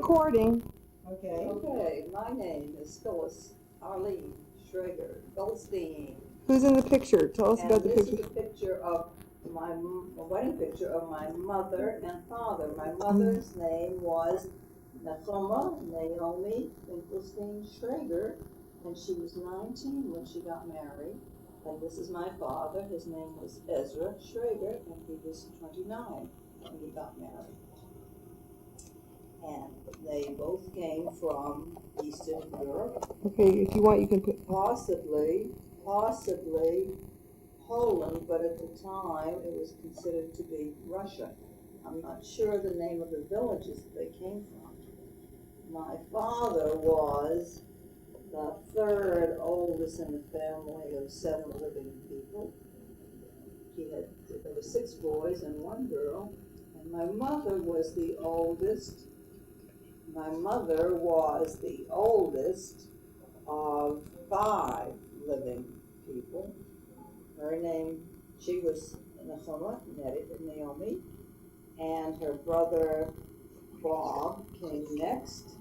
recording. Okay. Okay, my name is Phyllis Arlene Schrager Goldstein. Who's in the picture? Tell us about the This picture. is a picture of a wedding picture of my mother and father. My mother's name was Nechoma Naomi Finkelstein Schrager, and she was 19 when she got married. And this is my father. His name was Ezra Schrager, and he was 29 when he got married. And they both came from Eastern Europe. Okay, if you want, you can put. Possibly Poland, but at the time it was considered to be Russia. I'm not sure the name of the villages that they came from. My father was the third oldest in a family of 7 living people. There were 6 boys and 1 girl, and my mother was the oldest. My mother was the oldest of 5 living people. Her name, she was Nechoma, Naomi, and her brother Bob came next,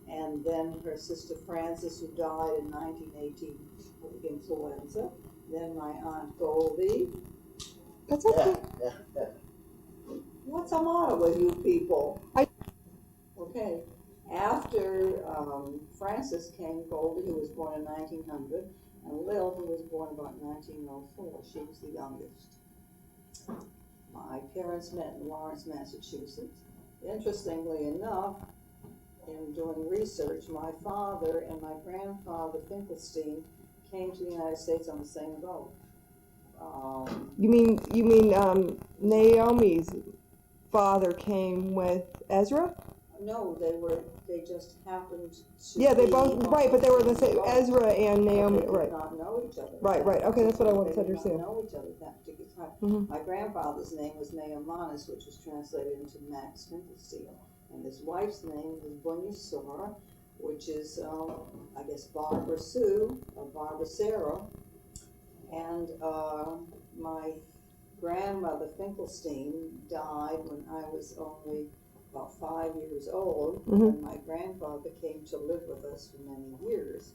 and then her sister Frances, who died in 1918 of influenza, then my Aunt Goldie. That's okay. What's the matter with you people? Okay. After Frances came Goldie, who was born in 1900, and Lil, who was born about 1904. She was the youngest. My parents met in Lawrence, Massachusetts. Interestingly enough, in doing research, my father and my grandfather Finkelstein came to the United States on the same boat. You mean Naomi's father came with Ezra? No, they just happened to. Yeah, they both right, but they were the same. Ezra and Naomi, they did right? not know each other. Right. Okay, that's what I wanted to understand. They did not know each other at that particular time. Mm-hmm. My grandfather's name was Naamanus, which was translated into Max Finkelstein, and his wife's name was Bunyasura, which is, I guess, Barbara Sue or Barbara Sarah, and my grandmother Finkelstein died when I was only about 5 years old, and my grandfather came to live with us for many years.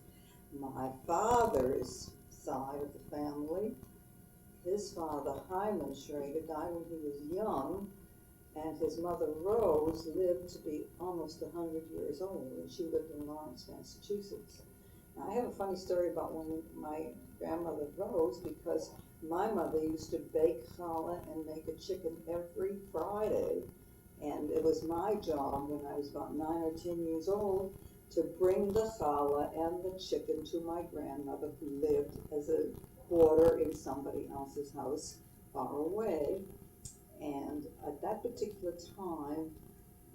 My father's side of the family, his father Hyman Schrager died when he was young, and his mother Rose lived to be almost 100 years old, and she lived in Lawrence, Massachusetts. Now, I have a funny story about when my grandmother Rose, because my mother used to bake challah and make a chicken every Friday. And it was my job when I was about 9 or 10 years old to bring the challah and the chicken to my grandmother, who lived as a boarder in somebody else's house far away. And at that particular time,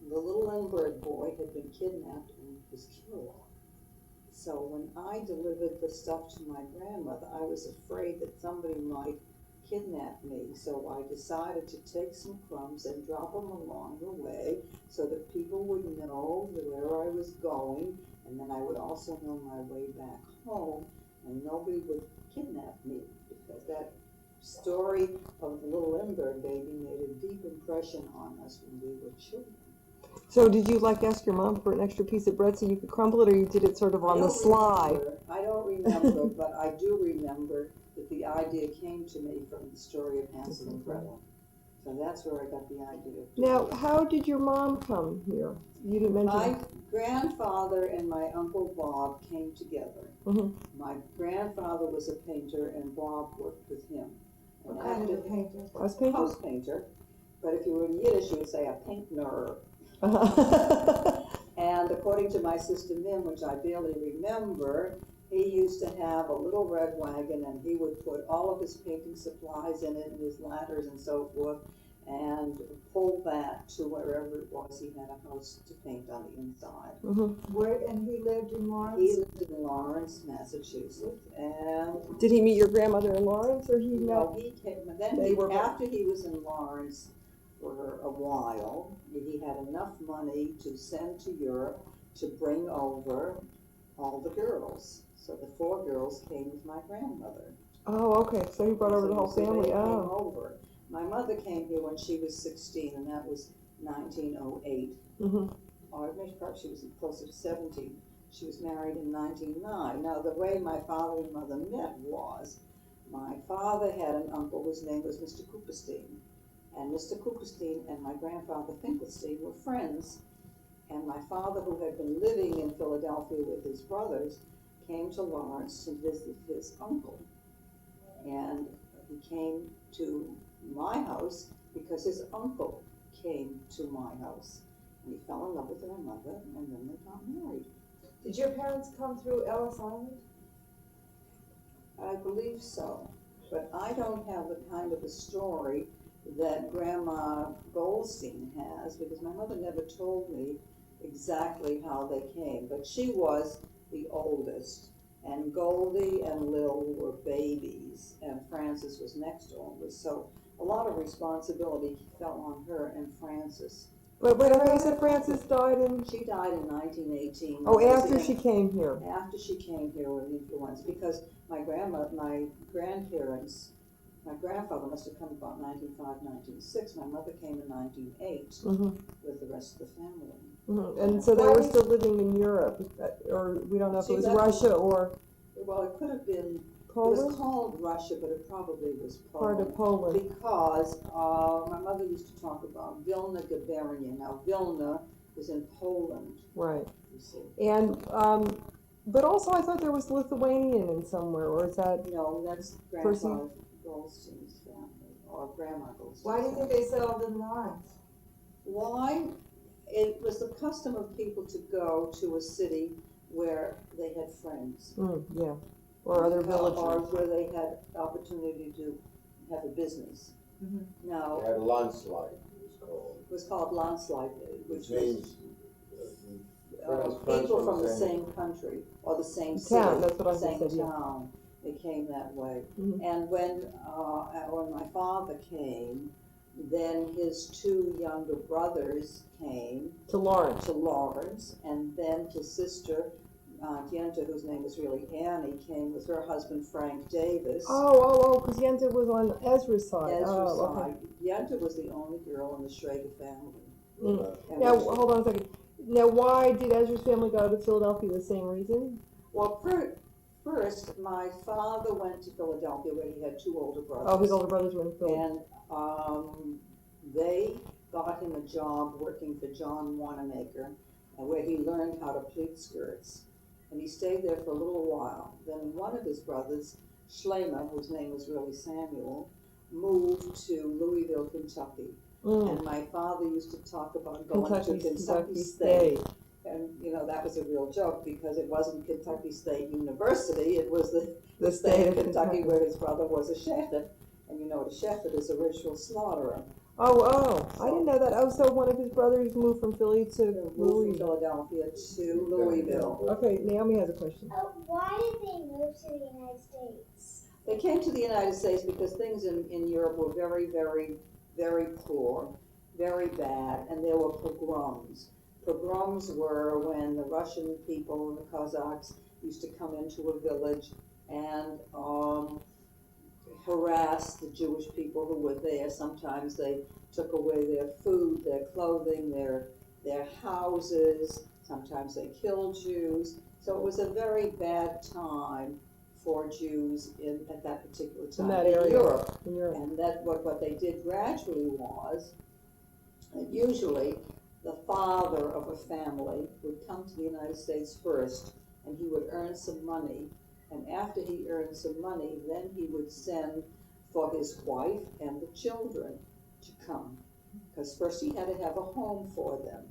the little Lindbergh boy had been kidnapped and was killed. So when I delivered the stuff to my grandmother, I was afraid that somebody might kidnap me, so I decided to take some crumbs and drop them along the way so that people would know where I was going, and then I would also know my way back home, and nobody would kidnap me, because that story of the little Lindbergh baby made a deep impression on us when we were children. So did you ask your mom for an extra piece of bread so you could crumble it, or you did it sort of on the sly? I don't remember, but I do remember that the idea came to me from the story of Hansel and Gretel. So that's where I got the idea. Now, how did your mom come here? You didn't mention. My grandfather and my Uncle Bob came together. Mm-hmm. My grandfather was a painter, and Bob worked with him. What kind of a painter? House painter? House painter. But if you were in Yiddish, you would say a paintner. And according to my sister Mim, which I barely remember, he used to have a little red wagon, and he would put all of his painting supplies in it, and his ladders and so forth, and pull that to wherever it was he had a house to paint on the inside. Mm-hmm. And he lived in Lawrence? He lived in Lawrence, Massachusetts, and... Did he meet your grandmother in Lawrence, or he met? No, he came, then after he was in Lawrence for a while, he had enough money to send to Europe to bring over all the girls. So the 4 girls came with my grandmother. Oh, okay. So he brought over the whole family. They came over. My mother came here when she was 16, and that was 1908. Mm-hmm. or maybe perhaps she was closer to 17. She was married in 1909. Now, the way my father and mother met was, my father had an uncle whose name was Mr. Cooperstein. And Mr. Cooperstein and my grandfather Finkelstein were friends. And my father, who had been living in Philadelphia with his brothers, came to Lawrence to visit his uncle. And he came to my house because his uncle came to my house. And he fell in love with my mother, and then they got married. Did your parents come through Ellis Island? I believe so, but I don't have the kind of a story that Grandma Goldstein has, because my mother never told me exactly how they came, but she was the oldest, and Goldie and Lil were babies, and Frances was next oldest, so a lot of responsibility fell on her and Frances. Wait, okay, so Frances died in, She died in 1918. oh, after she came here. After she came here with influenza, because my grandparents, my grandfather must have come about 1905, 1906. My mother came in 1908 with the rest of the family. And so they were still living in Europe, or we don't know if it was Russia or Well, it could have been, it Poland? was called Russia, but it probably was Part Poland. of Poland. Because my mother used to talk about Vilna Gubernia. Now, Vilna is in Poland, Right. you see. And, but also I thought there was Lithuanian in somewhere, or is that, No, that's Grandpa Goldstein's family, or Grandma Goldstein's Why do you think they settled in Lawrence? Why? It was the custom of people to go to a city where they had friends. yeah, or other villagers. Or where they had opportunity to have a business. Now, They had a landslide, it was called landslide, which means people from the same country or the same city, Town, that's what I same said, yeah. town. They came that way. And when my father came, then his two younger brothers came To Lawrence. to Lawrence, and then his sister, Yenta, whose name was really Annie, came with her husband Frank Davis. Because Yenta was on Ezra's side. Ezra's Okay. side. Yenta was the only girl in the Schrager family. And Now, we- hold on a second. Now, why did Ezra's family go to Philadelphia? The same reason? Well, first, my father went to Philadelphia where he had two older brothers. Oh, his older brothers were in Philadelphia. And they got him a job working for John Wanamaker, where he learned how to pleat skirts. And he stayed there for a little while. Then one of his brothers, Schlemer, whose name was really Samuel, moved to Louisville, Kentucky. And my father used to talk about going to Kentucky State. And, you know, that was a real joke because it wasn't Kentucky State University, it was the state of Kentucky where his brother was a shepherd. And you know, a shepherd is a ritual slaughterer. Oh, I didn't know that. Oh, so one of his brothers moved from Philly to Moved from Louisville. Philadelphia to Louisville. Okay, Naomi has a question. Why did they move to the United States? They came to the United States because things in Europe were very, very, very poor, very bad, and there were pogroms. Pogroms were when the Russian people, the Cossacks, used to come into a village and harass the Jewish people who were there. Sometimes they took away their food, their clothing, their houses. Sometimes they killed Jews. So it was a very bad time for Jews at that particular time In that area. Europe. In Europe. And that what they did gradually was that usually the father of a family would come to the United States first, and he would earn some money. And after he earned some money, then he would send for his wife and the children to come. Because first he had to have a home for them.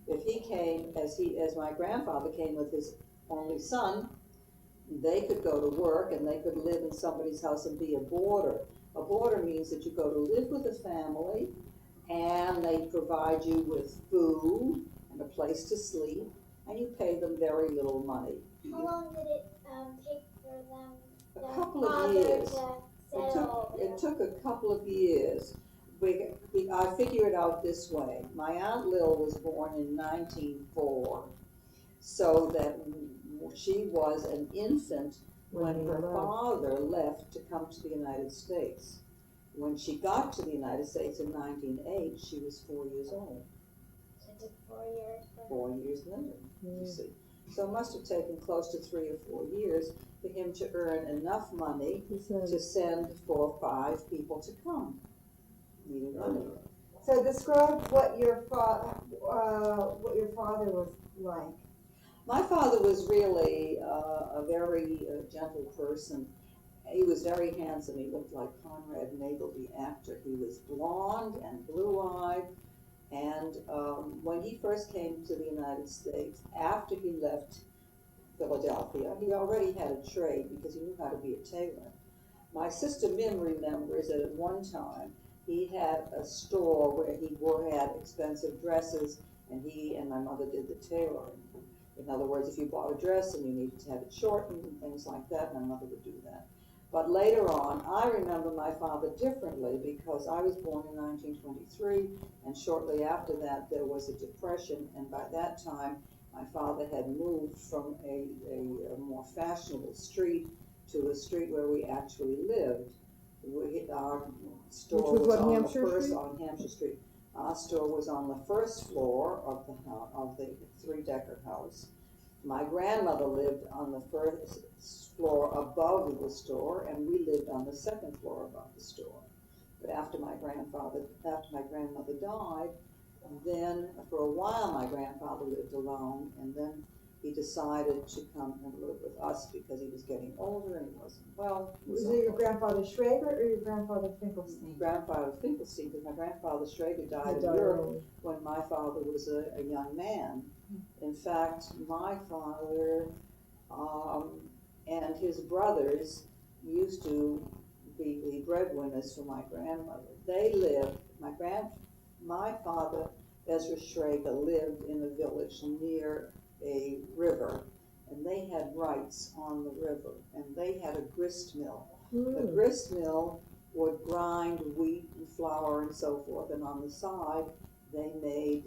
If he came, as my grandfather came with his only son, they could go to work and they could live in somebody's house and be a boarder. A boarder means that you go to live with a family and they provide you with food and a place to sleep, and you pay them very little money. How long did it take for them? A couple of years. It took a couple of years. I figure it out this way. My Aunt Lil was born in 1904, so that she was an infant when her father left to come to the United States. When she got to the United States in 1908, she was 4 years old. So took 4 years. 4 years later, you see. So it must have taken close to 3 or 4 years for him to earn enough money to send 4 or 5 people to come. Needed money. So describe what your father was like. My father was really a very gentle person. He was very handsome. He looked like Conrad Nagel, the actor. He was blonde and blue-eyed. And when he first came to the United States, after he left Philadelphia, he already had a trade because he knew how to be a tailor. My sister Min remembers that at one time he had a store where he had expensive dresses, and he and my mother did the tailoring. In other words, if you bought a dress and you needed to have it shortened and things like that, my mother would do that. But later on, I remember my father differently because I was born in 1923, and shortly after that there was a depression, and by that time my father had moved from a more fashionable street to a street where we actually lived. Our store Which was what, on Hampshire the first Street? on Hampshire Street. Our store was on the first floor of the 3-decker house. My grandmother lived on the first floor above the store, and we lived on the second floor above the store. But after my grandmother died, then for a while my grandfather lived alone, and then he decided to come and live with us because he was getting older and he wasn't well. Was it your grandfather Schrager or your grandfather Finkelstein? Grandfather Finkelstein, because my grandfather Schrager died in Europe when my father was a young man. In fact, my father and his brothers used to be the breadwinners for my grandmother. They lived, my father, Ezra Schrager, lived in a village near a river, and they had rights on the river, and they had a grist mill. The grist mill would grind wheat and flour and so forth, and on the side they made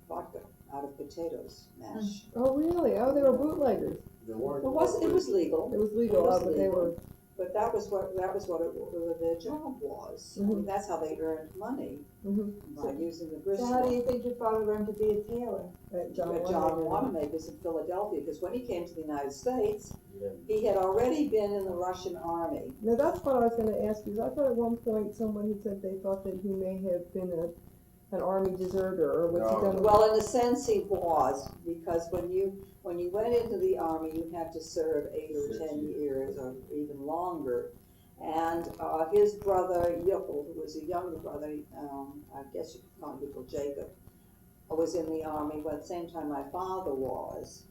vodka out of potatoes mash. Oh, really? Oh, they were bootleggers. It was legal. It was legal, but they were. But that was what their job was. I mean, that's how they earned money, by using the grist So mill. how do you think your father learned to be a tailor? John Wanamaker's in Philadelphia, because when he came to the United States, he had already been in the Russian army. Now that's what I was going to ask you. 'Cause I thought at one point someone had said they thought that he may have been an army deserter, or was he done? Well, in a sense, he was, because when you went into the army, you had to serve 8 or 10 years, or even longer. And his brother Yuppel, who was a younger brother, I guess you could call him Jacob, was in the army at the same time my father was.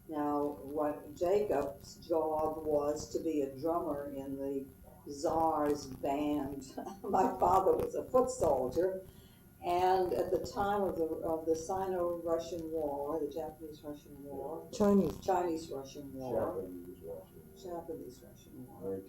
Now, what Jacob's job was to be a drummer in the Tsar's band. My father was a foot soldier, and at the time of the Sino-Russian War, the Japanese-Russian War, Chinese-Russian War, Japanese-Russian War,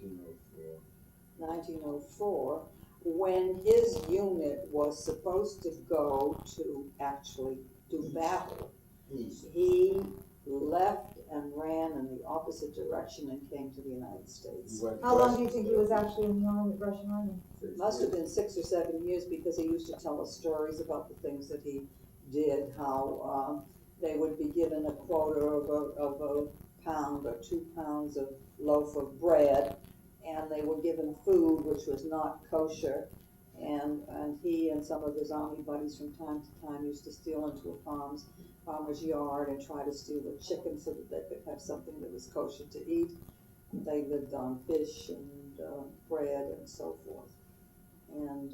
1904, when his unit was supposed to go to actually do battle, he left and ran in the opposite direction and came to the United States. How long do you think he was actually in the Russian army? It must have been 6 or 7 years, because he used to tell us stories about the things that he did, how they would be given a quota of a pound or 2 pounds of loaf of bread, and they were given food which was not kosher, and he and some of his army buddies from time to time used to steal into a farmer's yard and try to steal the chicken so that they could have something that was kosher to eat. They lived on fish and bread and so forth. And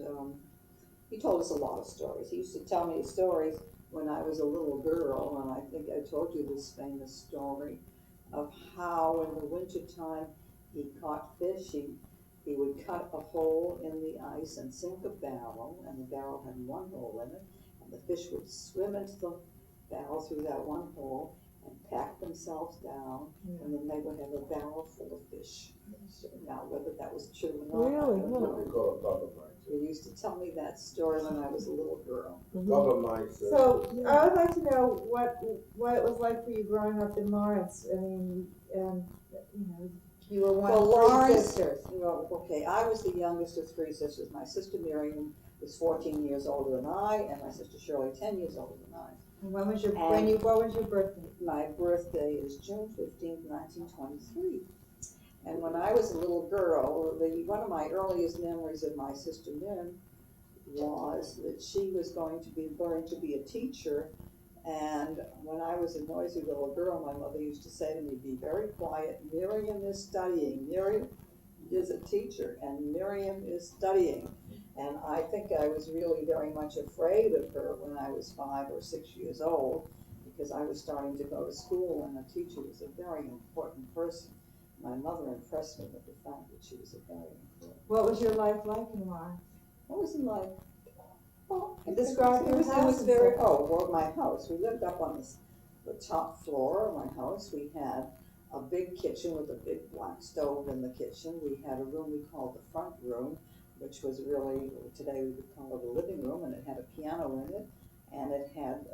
he told us a lot of stories. He used to tell me stories when I was a little girl, and I think I told you this famous story of how in the wintertime he caught fish. He would cut a hole in the ice and sink a barrel, and the barrel had 1 hole in it, and the fish would swim into the barrel through that 1 hole and pack themselves down, and then they would have a barrel full of fish. Now, whether that was true or not, Really? I don't know. He used to tell me that story when I was a little girl. So I would like to know what it was like for you growing up in Lawrence. I mean, you were one of 3 sisters. Well, okay, I was the youngest of 3 sisters. My sister Mary was 14 years older than I, and my sister Shirley 10 years older than I. And when was your And- what was your birthday? My birthday is June 15th, 1923. And when I was a little girl, one of my earliest memories of my sister Min was that she was going to be learning to be a teacher. And when I was a noisy little girl, my mother used to say to me, "Be very quiet. Miriam is studying. Miriam is a teacher, and Miriam is studying." And I think I was really very much afraid of her when I was 5 or 6 years old, because I was starting to go to school, and a teacher was a very important person. My mother impressed me with the fact that she was a very important. What was your life like in Lawrence? What was it like? Well, Describe your it house was and very, stuff. my house. We lived up on the top floor of my house. We had a big kitchen with a big black stove in the kitchen. We had a room we called the front room, which was really, today we would call it a living room, and it had a piano in it, and it had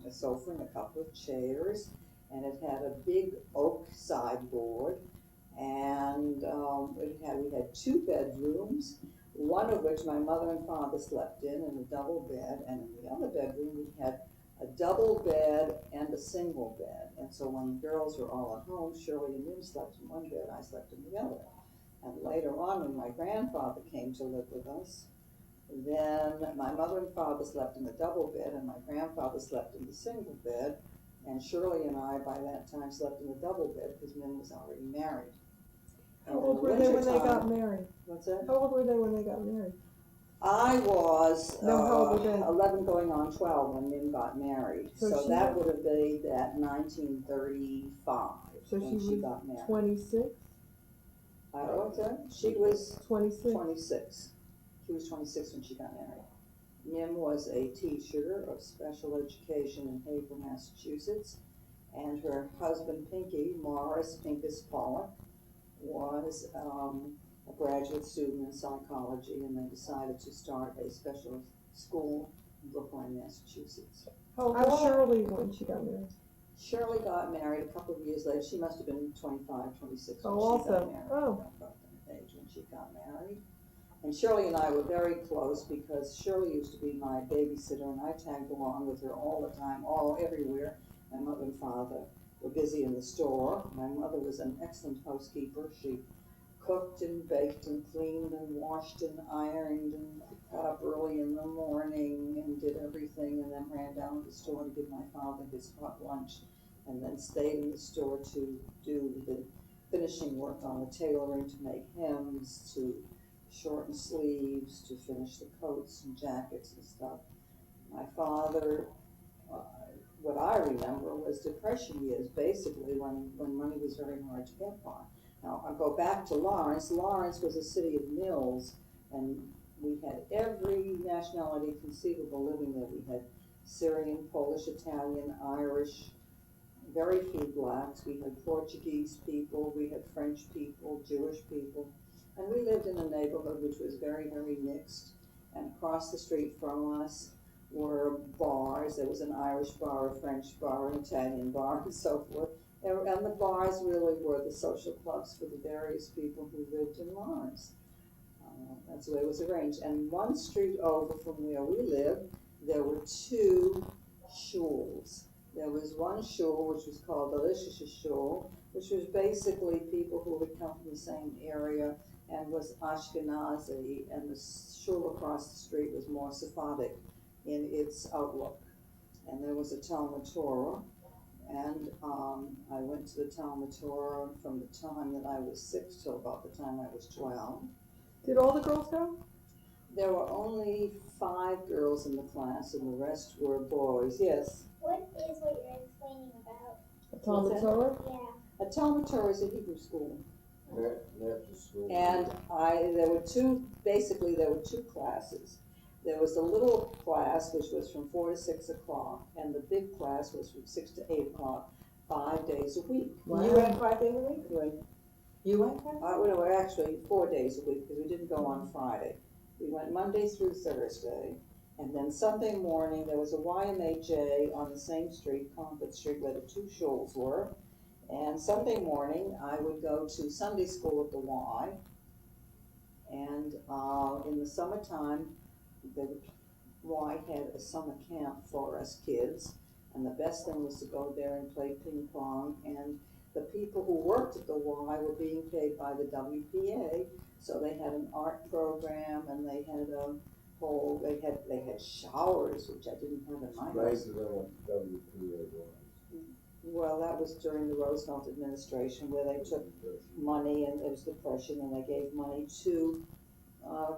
a sofa and a couple of chairs, and it had a big oak sideboard, and we had 2 bedrooms, one of which my mother and father slept in a double bed, and in the other bedroom we had a double bed and a single bed. And so when the girls were all at home, Shirley and Min slept in one bed, I slept in the other. And later on, when my grandfather came to live with us, then my mother and father slept in the double bed, and my grandfather slept in the single bed, and Shirley and I, by that time, slept in the double bed because Min was already married. How old were they when they got wintertime- married? What's that? How old were they when they got married? I was No, how old were they? 11 going on 12 when Min got married. So So she that was- would have been at 1935 So when she she was got married. 26? I don't know. She was 26. 26. She was 26 when she got married. Min was a teacher of special education in Haverhill, Massachusetts, and her husband Pinky, Morris Pincus Pollock, was a graduate student in psychology, and they decided to start a special school in Brookline, Massachusetts. How old was Shirley when she got married? Shirley got married a couple of years later. She must have been 25, 26 when Oh, she also. got married. Oh. About that age when she got married. And Shirley and I were very close because Shirley used to be my babysitter, and I tagged along with her all the time, everywhere. My mother and father were busy in the store. My mother was an excellent housekeeper. She cooked and baked and cleaned and washed and ironed and got up early in the morning and did everything, and then ran down to the store to give my father his hot lunch, and then stayed in the store to do the finishing work on the tailoring, to make hems, to shorten sleeves, to finish the coats and jackets and stuff. My father, what I remember was Depression years, basically when money was very hard to get by. Now, I'll go back to Lawrence. Lawrence was a city of mills, and we had every nationality conceivable living there. We had Syrian, Polish, Italian, Irish, very few blacks. We had Portuguese people, we had French people, Jewish people, and we lived in a neighborhood which was very, very mixed. And across the street from us were bars. There was an Irish bar, a French bar, an Italian bar, and so forth. And the bars really were the social clubs for the various people who lived in Lawrence. That's the way it was arranged. And one street over from where we lived, there were 2 shuls. There was one shul which was called the Lishisha Shul, which was basically people who had come from the same area and was Ashkenazi, and the shul across the street was more Sephardic in its outlook. And there was a Talmud Torah, and I went to the Talmud Torah from the time that I was 6 till about the time I was 12. Did all the girls go? There were only 5 girls in the class, and the rest were boys. Yes. What is what you're explaining about? A Talmud What's that? Torah? Yeah. A Talmud Torah is a Hebrew school. After school. And there were 2 classes. There was the little class, which was from 4 to 6 o'clock, and the big class was from 6 to 8 o'clock, 5 days a week. Wow. You went 5 days a week? When, You went 5 days? well, actually 4 days a week, because we didn't go on Friday. We went Monday through Thursday, and then Sunday morning, there was a YMHA on the same street, Concord Street, where the 2 shuls were. And Sunday morning, I would go to Sunday school at the Y. And in the summertime, Y had a summer camp for us kids, and the best thing was to go there and play ping pong, and the people who worked at the Y were being paid by the WPA, so they had an art program, and they had a whole, they had showers, which I didn't have in my house. Nicer than what WPA was. Well, that was during the Roosevelt administration, where they took money, and it was depression, and they gave money to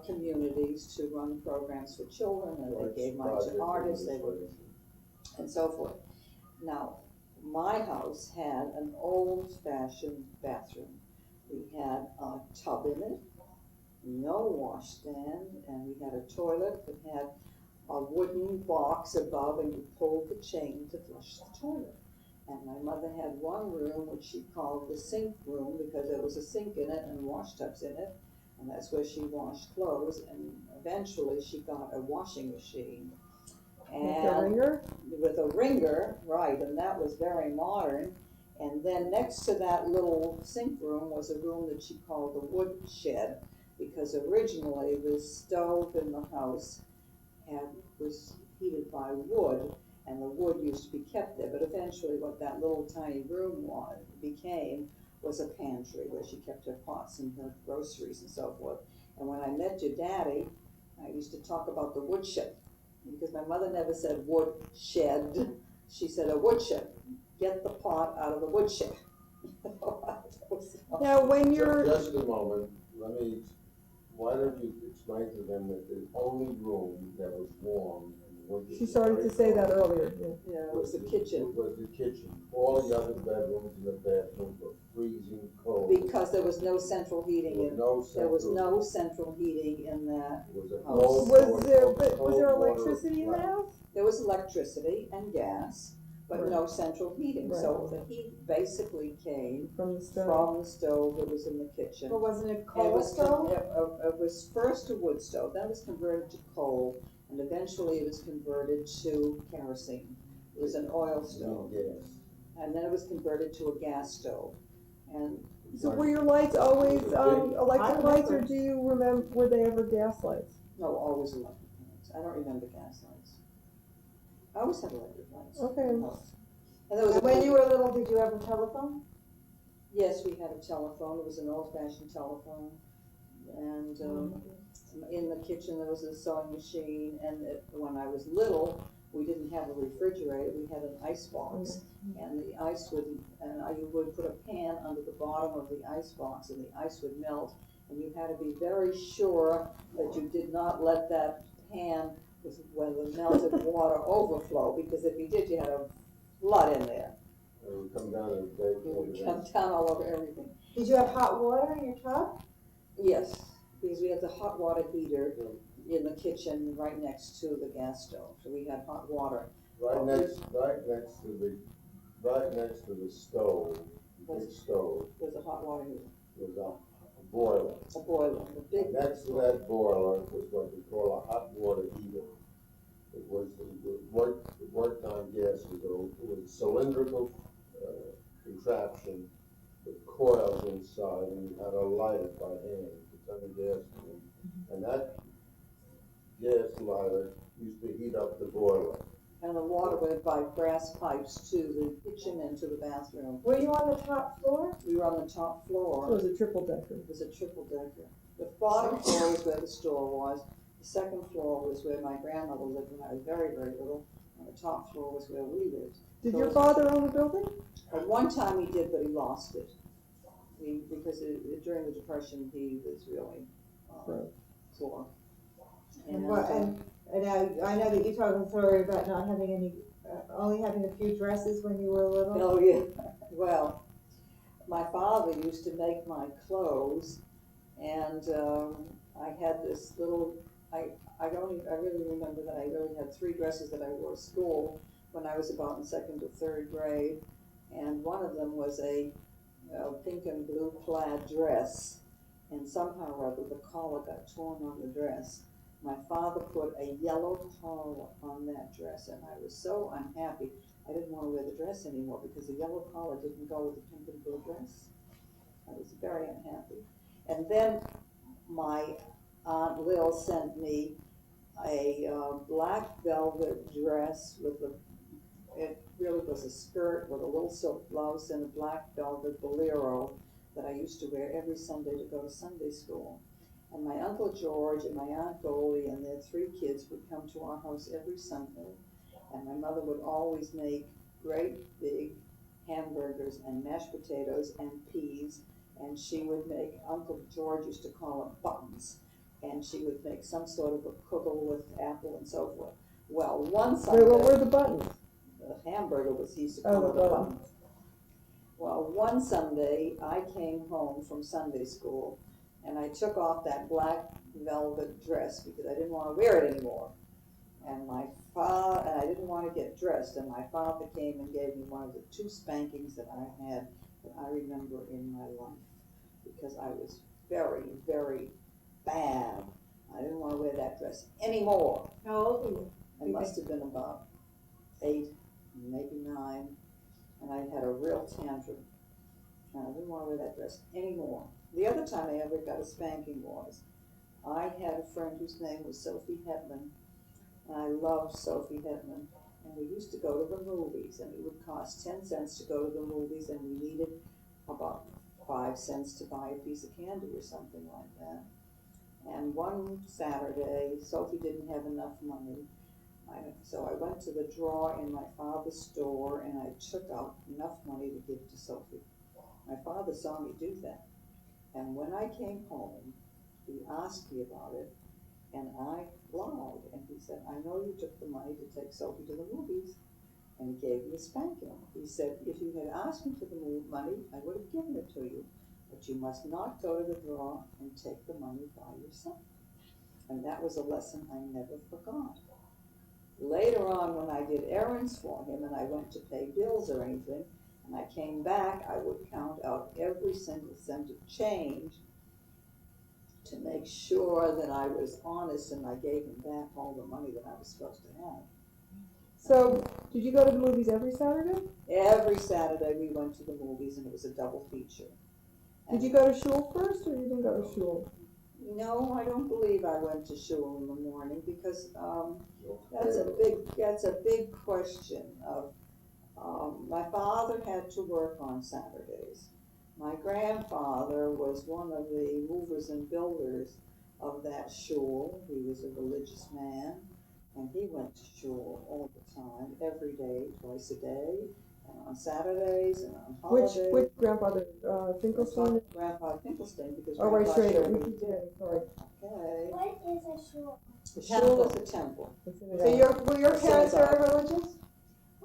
communities to run programs for children, and they gave money to artists, and so forth. Now, my house had an old-fashioned bathroom. We had a tub in it, no washstand, and we had a toilet that had a wooden box above, and you pulled the chain to flush the toilet. And my mother had one room which she called the sink room, because there was a sink in it and wash tubs in it, and that's where she washed clothes, and eventually she got a washing machine. With a ringer? With a ringer, right, and that was very modern. And then next to that little sink room was a room that she called the wood shed, because originally the stove in the house was heated by wood, and the wood used to be kept there. But eventually what that little tiny room became was a pantry where she kept her pots and her groceries and so forth. And when I met your daddy, I used to talk about the woodshed, because my mother never said wood shed, she said a woodshed. Get the pot out of the woodshed. Now, when you're, Just a moment, why don't you explain to them that the only room that was warm and wood. she started to say that earlier, yeah. Yeah, it was the kitchen. Was the kitchen. All the other bedrooms and the bathrooms were freezing cold. Because there was no central heating in, there was no central heating in that. It was a house. cold, Was there water electricity in the plant. house? There was electricity and gas, but Right. no central heating. Right. So the heat basically came From the stove? from the stove that was in the kitchen. But wasn't it It coal was, stove? it was first a wood stove, then it was converted to coal, and eventually it was converted to kerosene. It was an oil stove, Gas. and then it was converted to a gas stove. And So were your lights always, electric I lights, or remember. do you remember, were they ever gas lights? no, always electric lights. I don't remember gas lights. I always had electric lights. Okay. And there was And when you were little, did you have a telephone? Yes, we had a telephone. It was an old-fashioned telephone, and in the kitchen there was a sewing machine. And when I was little, we didn't have a refrigerator. We had an ice box, and the ice you would put a pan under the bottom of the ice box, and the ice would melt. And you had to be very sure that you did not let that pan with the melted water overflow, because if you did, you had a flood in there. It would come down and break It would everything. come down all over everything. Did you have hot water in your tub? Yes, because we had the hot water heater in the kitchen right next to the gas stove, so we had hot water. Right next to the stove, the big stove, There's a hot water heater, was a boiler. a boiler, a big. Next to that boiler was what we call a hot water heater. It worked on gas. It was a cylindrical contraption with coils inside, and you had to light it by hand to turn the gas on. And that gas lighter used to heat up the boiler. And the water went by brass pipes to the kitchen and to the bathroom. Were you on the top floor? We were on the top It floor. was a triple decker. It was a triple decker. The bottom floor was where the store was. The second floor was where my grandmother lived when I was very, very little. And the top floor was where we lived. Did your father own the building? At one time he did, but he lost it. Because during the Depression, he was really Right. poor. And I know that you told a story about not having any, only having a few dresses when you were little. Oh, yeah. Well, my father used to make my clothes, and I had this little, I really remember that I really had 3 dresses that I wore to school when I was about in 2nd or 3rd grade, and one of them was a pink and blue plaid dress, and somehow or other the collar got torn on the dress. My father put a yellow collar on that dress, and I was so unhappy. I didn't want to wear the dress anymore because the yellow collar didn't go with the pink and blue dress. I was very unhappy. And then my Aunt Lil sent me a black velvet dress with it really was a skirt with a little silk blouse and a black velvet bolero that I used to wear every Sunday to go to Sunday school. And my Uncle George and my Aunt Goldie and their 3 kids would come to our house every Sunday. And my mother would always make great big hamburgers and mashed potatoes and peas. And she would make, Uncle George used to call them buttons. And she would make some sort of a kugel with apple and so forth. Well, one Sunday. Wait, what were the buttons? The hamburger was, he used to call it a button. Well, one Sunday, I came home from Sunday school, and I took off that black velvet dress because I didn't want to wear it anymore. And I didn't want to get dressed, and my father came and gave me one of the 2 spankings that I had that I remember in my life, because I was very, very bad. I didn't want to wear that dress anymore. How old were you? I must have been about 8, maybe 9, and I had a real tantrum. And I didn't want to wear that dress anymore. The other time I ever got a spanking was, I had a friend whose name was Sophie Hetman, and I loved Sophie Hetman. And we used to go to the movies, and it would cost 10 cents to go to the movies, and we needed about 5 cents to buy a piece of candy or something like that. And one Saturday, Sophie didn't have enough money. So I went to the drawer in my father's store and I took out enough money to give to Sophie. My father saw me do that. And when I came home, he asked me about it and I lied. And he said, I know you took the money to take Sophie to the movies. And he gave me a spanking. He said, if you had asked me for the money, I would have given it to you. But you must not go to the drawer and take the money by yourself. And that was a lesson I never forgot. Later on, when I did errands for him and I went to pay bills or anything, and I came back, I would count out every single cent of change to make sure that I was honest and I gave him back all the money that I was supposed to have. So, did you go to the movies every Saturday? Every Saturday we went to the movies and it was a double feature. Did you go to shul first or you didn't go to shul? No, I don't believe I went to shul in the morning because that's a big question of, my father had to work on Saturdays. My grandfather was one of the movers and builders of that shul. He was a religious man and he went to shul all the time, every day, twice a day, and on Saturdays and on holidays. Which grandfather? Finkelstein? Grandpa Finkelstein, because Oh, right, Grandpa Schrader. Schrader. You did, sorry. Okay. What is a shul? The shul is a temple. So were your parents very religious?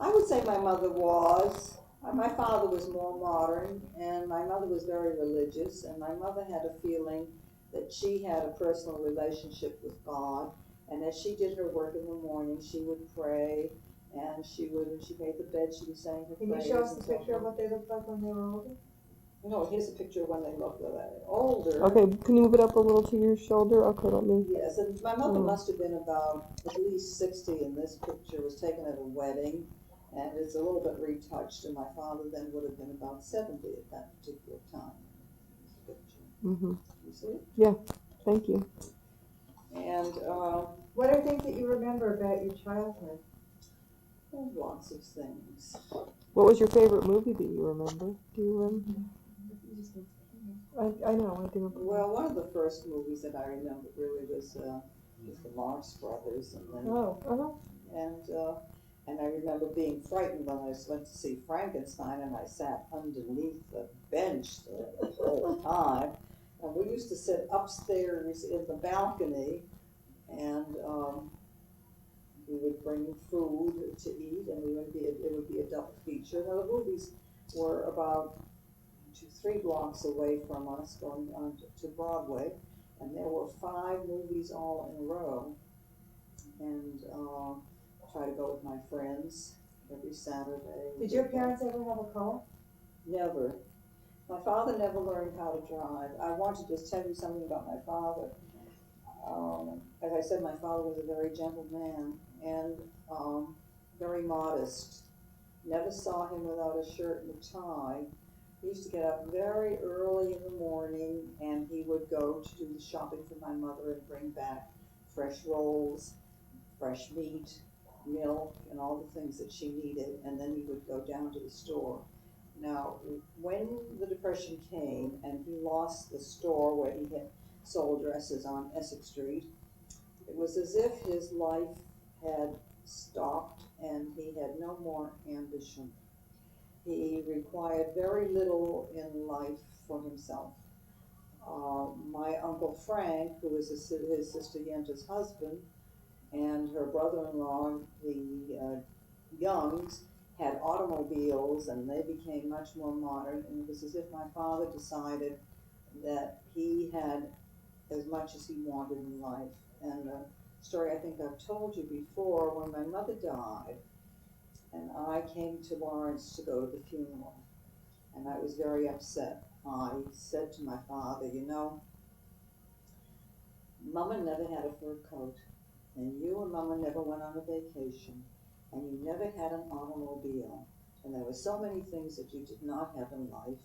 I would say my mother was. My father was more modern, and my mother was very religious, and my mother had a feeling that she had a personal relationship with God, and as she did her work in the morning, she would pray, and when she made the bed, she was saying her prayers. Can you show us a picture of what they looked like when they were older? No, here's a picture of when they looked older. Okay, can you move it up a little to your shoulder? Okay, let me. Yes, and my mother must have been about at least 60, and this picture was taken at a wedding, and it's a little bit retouched, and my father then would have been about 70 at that particular time. Mm-hmm. You see it? Yeah, thank you. And What are things that you remember about your childhood? lots of things. What was your favorite movie that you remember? Do you remember? I know, I do. Well, one of the first movies that I remember really was the Marx Brothers, and then and I remember being frightened when I went to see Frankenstein, and I sat underneath the bench the whole time. And we used to sit upstairs in the balcony, and we would bring food to eat, and it would be a double feature. Now the movies were about 2-3 blocks away from us, going on to Broadway, and there were 5 movies all in a row. And try to go with my friends every Saturday. Did your parents ever have a car? Never. My father never learned how to drive. I want to just tell you something about my father. As I said, my father was a very gentle man and very modest. Never saw him without a shirt and a tie. He used to get up very early in the morning and he would go to do the shopping for my mother and bring back fresh rolls fresh meat, milk, and all the things that she needed, and then he would go down to the store. Now, when the Depression came and he lost the store where he had sold dresses on Essex Street, it was as if his life had stopped and he had no more ambition. He required very little in life for himself. My Uncle Frank, who was his sister Yenta's husband, and her brother-in-law, the Youngs, had automobiles, and they became much more modern, and it was as if my father decided that he had as much as he wanted in life. And the story I think I've told you before, when my mother died, and I came to Lawrence to go to the funeral, and I was very upset. I said to my father, you know, Mama never had a fur coat, and you and Mama never went on a vacation, and you never had an automobile, and there were so many things that you did not have in life,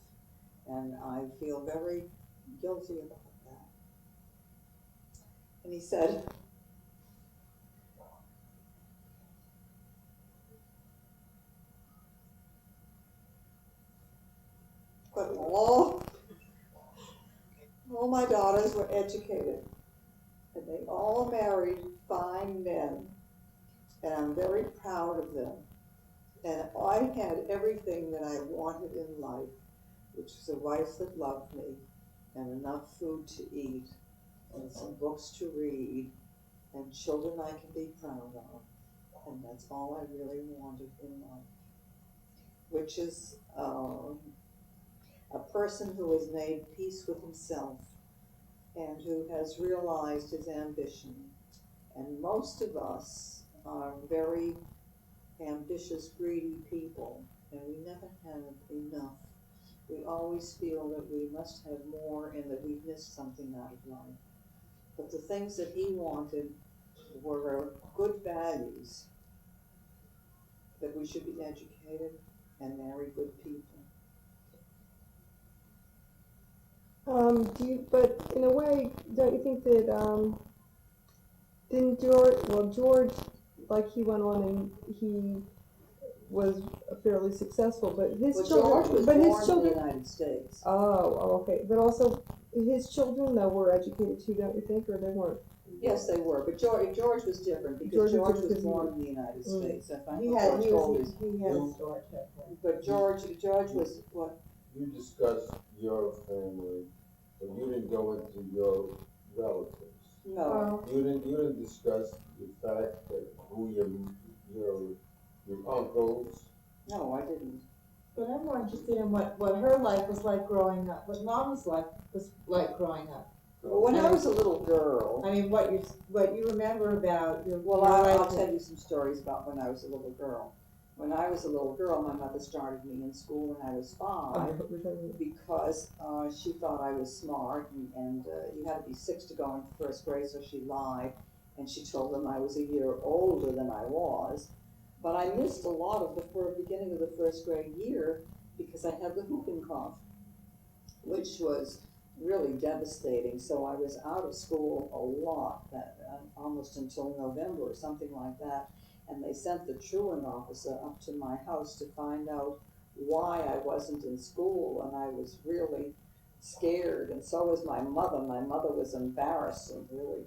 and I feel very guilty about that. And he said, but all my daughters were educated, and they all married fine men, and I'm very proud of them. And I had everything that I wanted in life, which was a wife that loved me, and enough food to eat, and some books to read, and children I can be proud of. And that's all I really wanted in life, which is a person who has made peace with himself and who has realized his ambition. And most of us are very ambitious, greedy people, and we never have enough. We always feel that we must have more and that we've missed something out of life. But the things that he wanted were good values, that we should be educated and marry good people. But in a way, don't you think that, didn't George, like he went on and he was fairly successful, but his Well, children, George was but his born in children, the United States. oh, okay, but also his children though were educated too, don't you think, or they weren't? Yes, they were, but George was different because George was born in the United States. If I He had a told his, store too. but George was what? You discussed your family, but you didn't go into your relatives. No, You didn't discuss the fact that who your uncles. no, I didn't. But I'm more interested in what her life was like growing up, what Mama's life was like growing up. Well, when I was a little girl, I mean, what you remember about your well, your I'll life. tell you some stories about when I was a little girl. When I was a little girl, my mother started me in school when I was 5 because she thought I was smart, and you had to be 6 to go into first grade, so she lied, and she told them I was a year older than I was. But I missed a lot of the beginning of the first grade year because I had the whooping cough, which was really devastating. So I was out of school a lot, almost until November or something like that. And they sent the truant officer up to my house to find out why I wasn't in school, and I was really scared, and so was my mother. My mother was embarrassed, and really.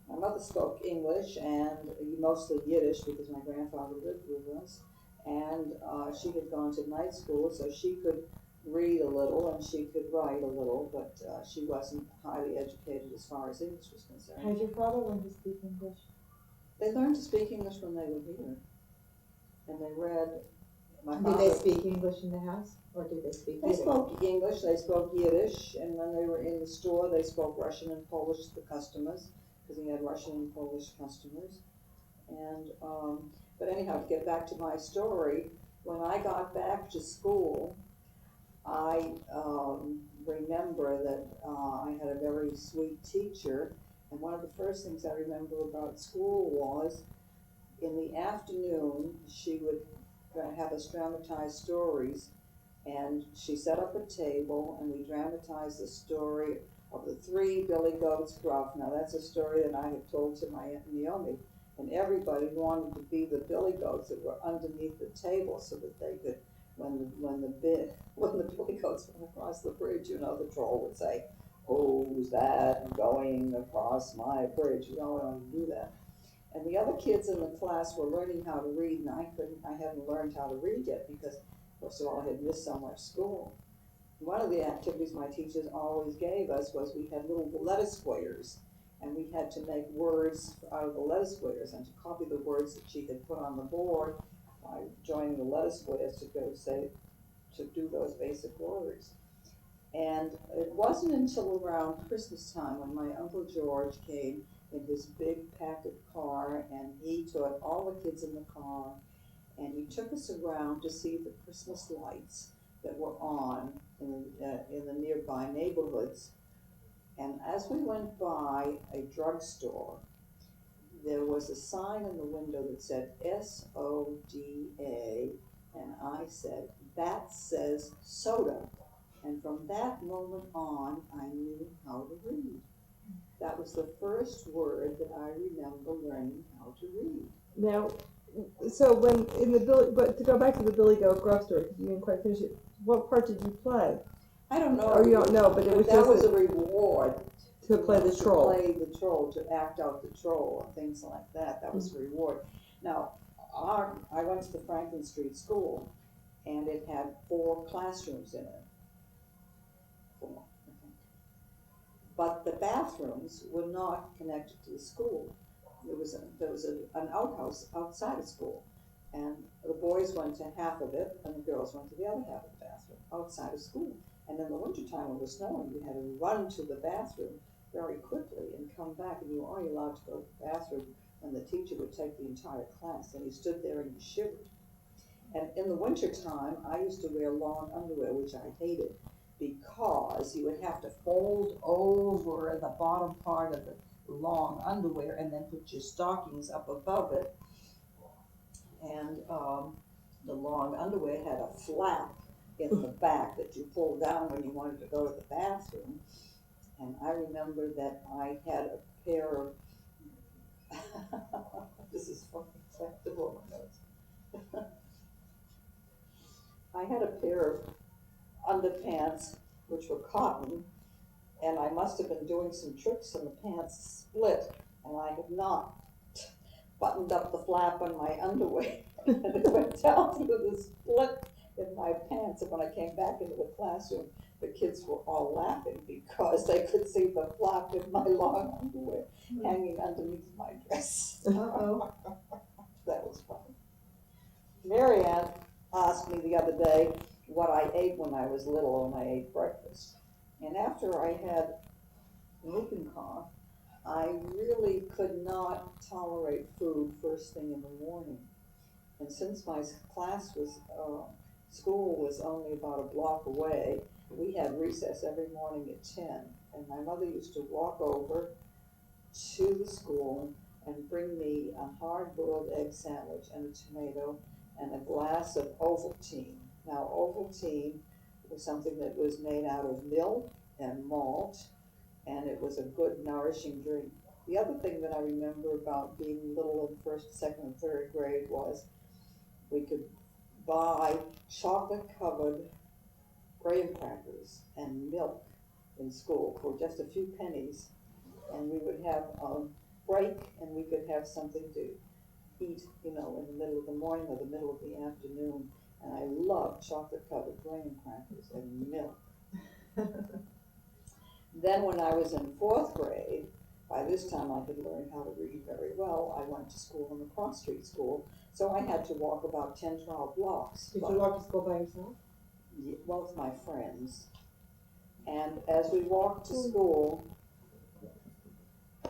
My mother spoke English and mostly Yiddish because my grandfather lived with us, and she had gone to night school, so she could read a little and she could write a little, but she wasn't highly educated as far as English was concerned. Had your father learned to speak English? They learned to speak English when they were here, and they read. Did they speak English in the house, or did they speak They Yiddish? spoke English, they spoke Yiddish, and when they were in the store, they spoke Russian and Polish to the customers, because he had Russian and Polish customers. And, but anyhow, to get back to my story, when I got back to school, I remember that I had a very sweet teacher, and one of the first things I remember about school was, in the afternoon, she would have us dramatize stories, and she set up a table, and we dramatized the story of the 3 billy goats gruff. Now that's a story that I had told to my Aunt Naomi, And everybody wanted to be the billy goats that were underneath the table so that they could, when the billy goats went across the bridge, you know, the troll would say, "Who's that going across my bridge?" You know, I don't do that. And the other kids in the class were learning how to read, and I hadn't learned how to read yet because, first of all, I had missed so much school. One of the activities my teachers always gave us was we had little letter squares, and we had to make words out of the letter squares and to copy the words that she had put on the board by joining the letter squares to go say, to do those basic words. And it wasn't until around Christmas time when my Uncle George came in his big packet car, and he took all the kids in the car, and he took us around to see the Christmas lights that were on in the nearby neighborhoods. And as we went by a drugstore, there was a sign in the window that said SODA, and I said, "That says soda." And from that moment on, I knew how to read. That was the first word that I remember learning how to read. Now, so when in the Billy, but to go back to the Billy Goat Gruff story, because you didn't quite finish it, what part did you play? I don't know. Or you don't know, but it was that just was a reward. to play the troll. To play the troll, to act out the troll, and things like that. That was a reward. Now, I went to the Franklin Street School, and it had 4 classrooms in it. 4, I think. But the bathrooms were not connected to the school. There was an outhouse outside of school, and the boys went to half of it, and the girls went to the other half of the bathroom outside of school. And in the wintertime when it was snowing, you had to run to the bathroom very quickly and come back, and you were only allowed to go to the bathroom when the teacher would take the entire class, and you stood there and you shivered. And in the wintertime, I used to wear long underwear, which I hated, because you would have to fold over the bottom part of the long underwear and then put your stockings up above it. And the long underwear had a flap in the back that you pulled down when you wanted to go to the bathroom. And I remember that I had a pair of, this is fucking acceptable, my notes. I had a pair of underpants which were cotton, and I must have been doing some tricks and the pants split, and I had not buttoned up the flap on my underwear, and it went down through the split in my pants. And when I came back into the classroom, the kids were all laughing because they could see the flap in my long underwear hanging underneath my dress. Uh-oh. That was fun. Mary Ann asked me the other day what I ate when I was little, and I ate breakfast. And after I had whooping cough, I really could not tolerate food first thing in the morning. And since my school was only about a block away, we had recess every morning at 10. And my mother used to walk over to the school and bring me a hard-boiled egg sandwich and a tomato and a glass of Ovaltine. Now, Ovaltine was something that was made out of milk and malt, and it was a good, nourishing drink. The other thing that I remember about being little in first, second, and third grade was we could buy chocolate-covered graham crackers and milk in school for just a few pennies, and we would have a break, and we could have something to eat, you know, in the middle of the morning or the middle of the afternoon. And I loved chocolate-covered graham crackers and milk. Then when I was in 4th grade, by this time I had learned how to read very well. I went to school in the Cross Street School, so I had to walk about 10, 12 blocks. Did you walk to school by yourself? Well, with my friends. And as we walked to school,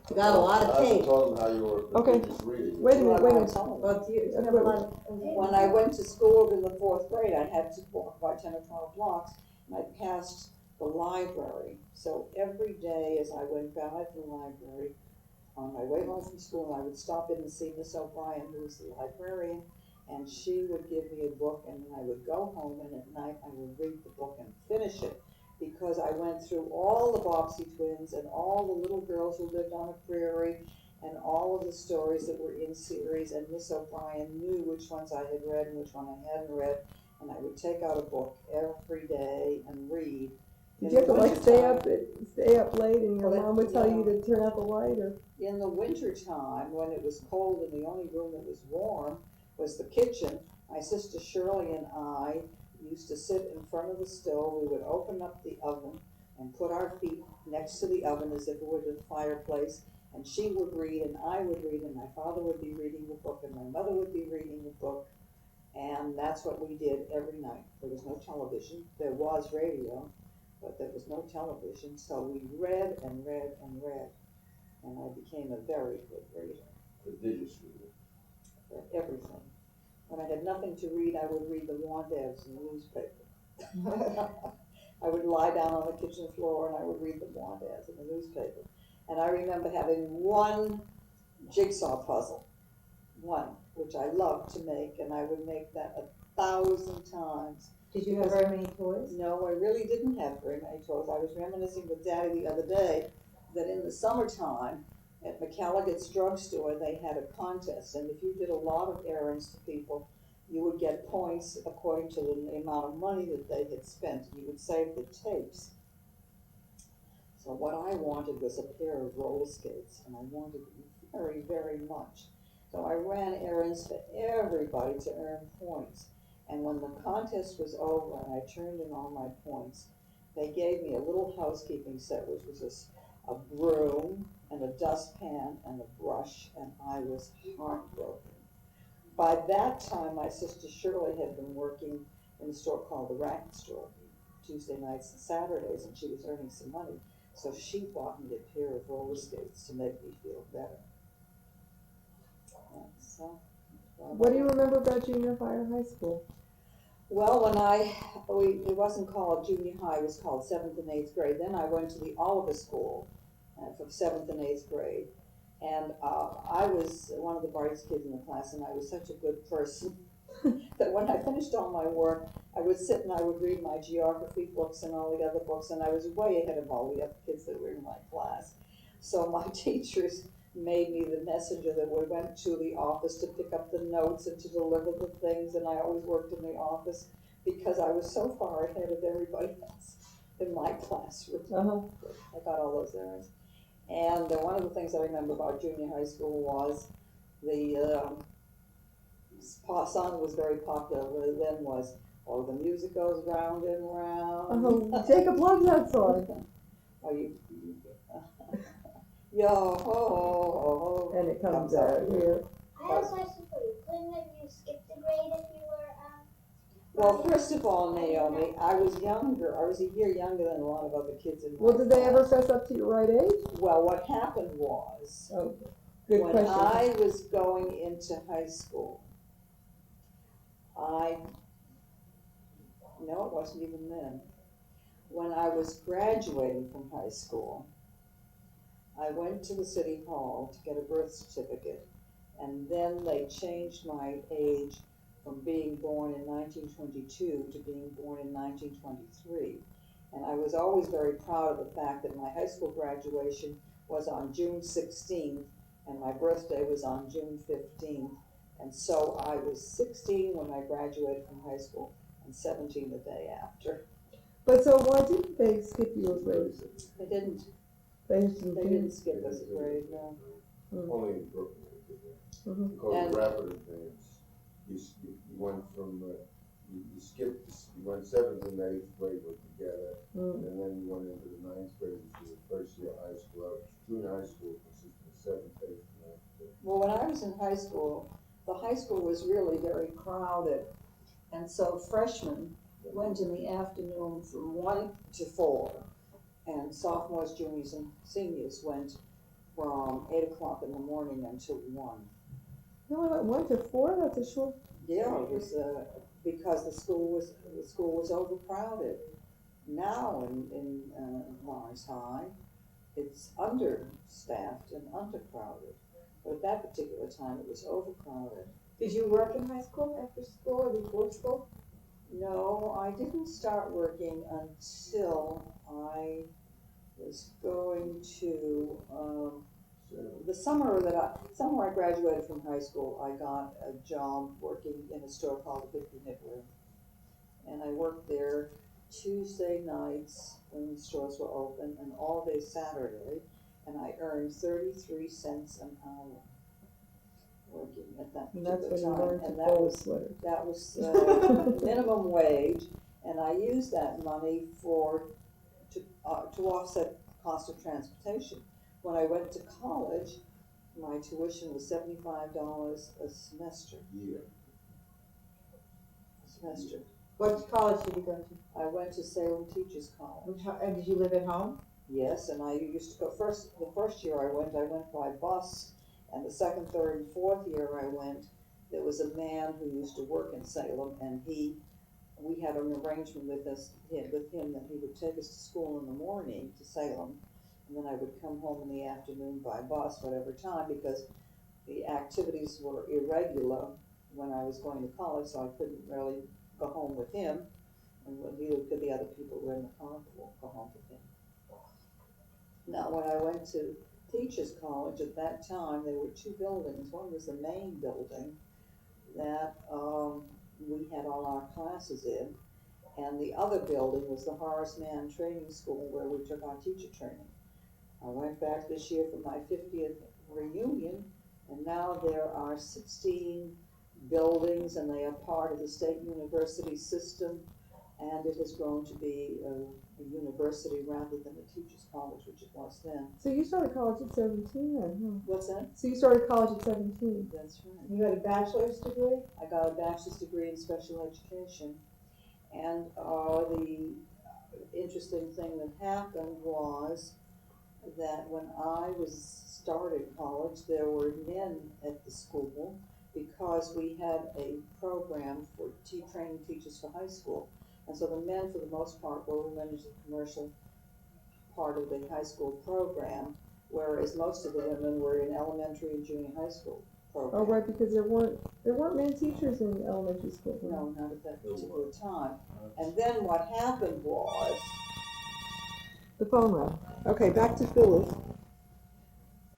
You got a lot of I tape. told them how you were Okay. just reading. Wait a minute, wait a minute. Well, do you have a lot of? When I went to school in the 4th grade, I had to walk about 10 or 12 blocks, and I passed the library. So every day as I went by the library, on my way home from school, I would stop in and see Miss O'Brien, who was the librarian, and she would give me a book, and then I would go home, and at night I would read the book and finish it, because I went through all the Bobbsey twins and all the little girls who lived on a prairie, and all of the stories that were in series, and Miss O'Brien knew which ones I had read and which one I hadn't read, and I would take out a book every day and read. Did In you have the to like wintertime- stay up late and your Well, mom would tell you yeah. to turn out the light, or? In the winter time, when it was cold and the only room that was warm was the kitchen, my sister Shirley and I used to sit in front of the stove. We would open up the oven and put our feet next to the oven as if it were the fireplace, and she would read and I would read, and my father would be reading the book and my mother would be reading the book, and that's what we did every night. There was no television. There was radio, but there was no television, so we read and read and read. And I became a very good reader Prodigious reader. for everything. When I had nothing to read, I would read the want ads in the newspaper. I would lie down on the kitchen floor and I would read the want ads in the newspaper. And I remember having one jigsaw puzzle, which I loved to make, and I would make that 1,000 times. Did you have very many toys? No, I really didn't have very many toys. I was reminiscing with Daddy the other day that in the summertime at McCalligut's drugstore they had a contest, and if you did a lot of errands to people, you would get points according to the amount of money that they had spent. You would save the tapes. So what I wanted was a pair of roller skates, and I wanted them very, very much. So I ran errands for everybody to earn points. And when the contest was over and I turned in all my points, they gave me a little housekeeping set, which was a broom and a dustpan and a brush, and I was heartbroken. By that time, my sister Shirley had been working in a store called the Racket Store, Tuesday nights and Saturdays, and she was earning some money. So she bought me a pair of roller skates to make me feel better. So, What do you remember about junior high or high school? well, it wasn't called junior high, it was called 7th and 8th grade. Then I went to the Oliver School for 7th and 8th grade. And I was one of the brightest kids in the class, and I was such a good person that when I finished all my work, I would sit and I would read my geography books and all the other books, and I was way ahead of all the other kids that were in my class. So my teachers made me the messenger that went to the office to pick up the notes and to deliver the things, and I always worked in the office because I was so far ahead of everybody else in my classroom. I got all those errands. And one of the things I remember about junior high school was the song was very popular. What it then was, "Oh, the music goes round and round." Jacob loves that song. Oh, yo ho ho ho. And it comes out here. I have a question for you. Couldn't have you skipped a grade if you were, Well, first of all, Naomi, I was younger. I was a year younger than a lot of other kids in my Well, did they ever class. fess up to your right age? Well, what happened was, Oh, good when question. I was going into high school, no, it wasn't even then. When I was graduating from high school, I went to the city hall to get a birth certificate, and then they changed my age from being born in 1922 to being born in 1923. And I was always very proud of the fact that my high school graduation was on June 16th, and my birthday was on June 15th. And so I was 16 when I graduated from high school, and 17 the day after. But so why didn't they skip you a grade? They didn't. They They didn't skip us a grade, no. Only in Brooklyn. Mhm. Because And- of rapid advance. You went from, you skipped, you went 7th and 8th grade were together, and then you went into the 9th grade, which was the first year of high school. Junior high school consisted of 7th, 8th, and 9th grade. Well, when I was in high school, the high school was really very crowded. And so freshmen went in the afternoon from 1 to 4. And sophomores, juniors, and seniors went from 8 o'clock in the morning until 1. No, I went 1 to 4, that's a short. Yeah, it was, because the school was overcrowded. Now in Lawrence High, it's understaffed and undercrowded. But at that particular time, it was overcrowded. Did you work in high school, after school, or before school? No, I didn't start working until I was going to the summer I graduated from high school, I got a job working in a store called the Pick Nibbler. And I worked there Tuesday nights when the stores were open and all day Saturday, and I earned 33 cents an hour working at that And that's particular when you time. learned to And fold a sweater. that was minimum wage, and I used that money to offset the cost of transportation. When I went to college, my tuition was $75 a semester. Yeah. What college did you go to? I went to Salem Teachers College. And did you live at home? Yes, and I used to go the first year I went by bus, and the second, third, and fourth year I went, there was a man who used to work in Salem, and we had an arrangement with him that he would take us to school in the morning to Salem, and then I would come home in the afternoon by bus, whatever time, because the activities were irregular when I was going to college, so I couldn't really go home with him, and neither could the other people who were in the car go home with him. Now, when I went to Teachers College at that time, there were two buildings. One was the main building that we had all our classes in, and the other building was the Horace Mann Training School where we took our teacher training. I went back this year for my 50th reunion, and now there are 16 buildings, and they are part of the state university system, and it has grown to be a university rather than a teacher's college, which it was then. So you started college at 17 then, huh? What's that? So you started college at 17. That's right. You had a bachelor's degree? I got a bachelor's degree in special education, and the interesting thing that happened was that when I started college, there were men at the school because we had a program for training teachers for high school. And so the men, for the most part, were managing the commercial part of the high school program, whereas most of the women were in elementary and junior high school program. Oh, right, because there weren't men teachers in elementary school. No, not at that particular time. And then what happened was, The phone rang. Okay, back to Phyllis.